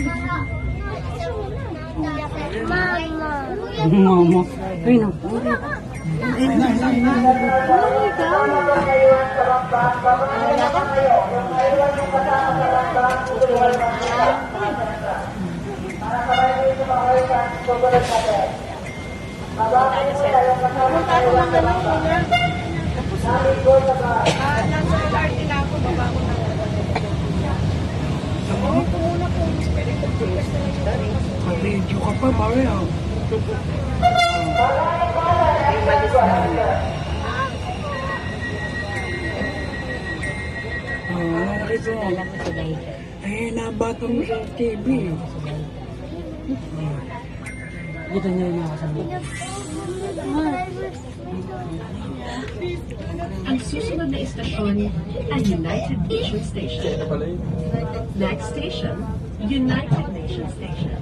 Mama. Ay, no. Video ka pa, pare, oh. Nakita mo. Eh, nabata mo sa TV. Dito nyo yung nakasama. Ang susunod na istasyon ay United Nations Station. Next station, United Nations Station.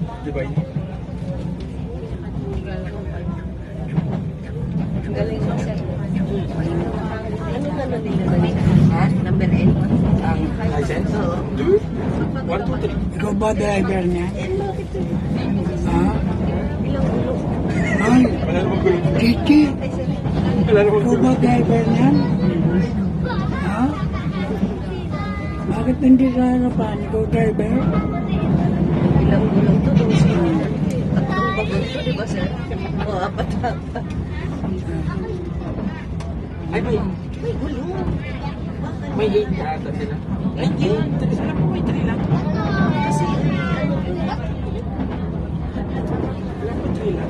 Galing mo, sir. Ano na nila? Number 8? License? Oo. 1, 2, 3. Ikaw ba driver niya? Ha? Ilang ulo? Ay, Wala namang gulo. Kiki. Wala namang Ikaw gulo. ba driver niya? Ha? Bakit hindi sa harapan? Ikaw driver? Ilang ulo to? Tatlong bagon to, di ba, sir? O, apat. Ay, may May ulo. may 8 na ata sila. Ay, hindi. Sila po may 3 lang. Kasi, ano, Wala po 3 lang.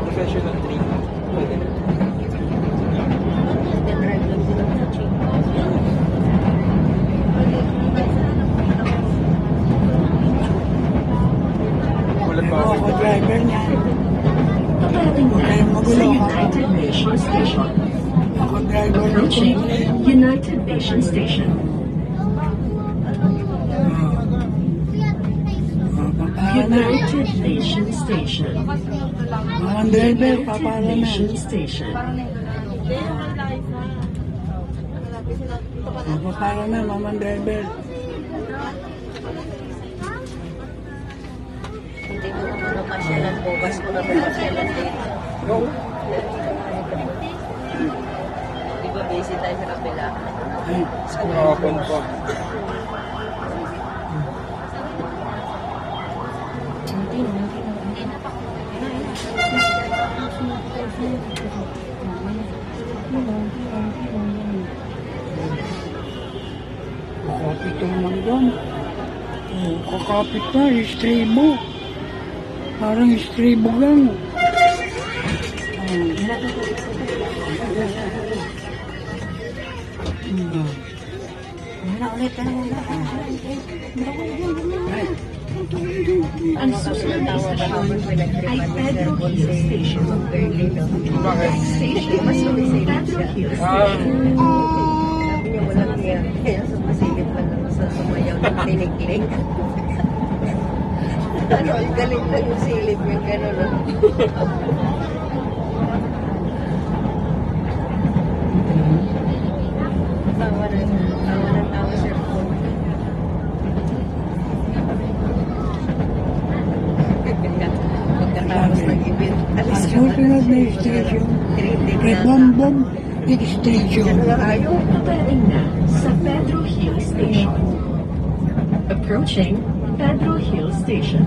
Professional 3. Pwede na. nag-drive lang sila sa chick. Kulat pa Ikaw ako. ako driver niya. Paparating Huwag na kayong sa magulo. United Nations Station. Ako driver niya. Approaching United Nations Station. Papara na. United Nations Station. Mga driver, United papara na. Nations Station. Papara na, mga driver. Hindi ko naman napasyalan bukas ko na napasyalan dito. Go. Di ba busy tayo sa kapila? Ay, Nakakapon po. kakapit ka naman doon. Oh, kakapit na, istribo. Parang istribo lang. Ang susunod na istasyon ay Pedro Hill Station. Bakit? Station Pedro Hill Ah, Station. Sabi niya walang niya. Kaya sumasilip lang ako sa sumayaw ng tiniklik. Ano, ang galing lang yung silip yung gano'n. No? Tawa ng tawa sir po. Pagkatapos ng event, alis Ang ka susunod na station, kay Bombom Station. ayaw. Paparating na sa Pedro Hill Station. Approaching Pedro Hill Station.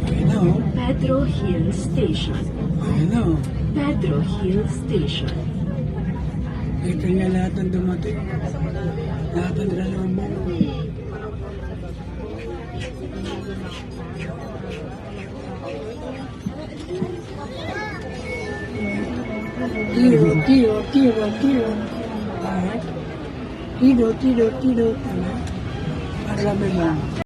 Ano? Pedro Hill Station. Ano? Pedro Hill Station. Ito niya lahat ng dumating. Lahat ng dalawang. Tiro, tiro, tiro, tiro. Tiro, tiro, tiro. Marami lang.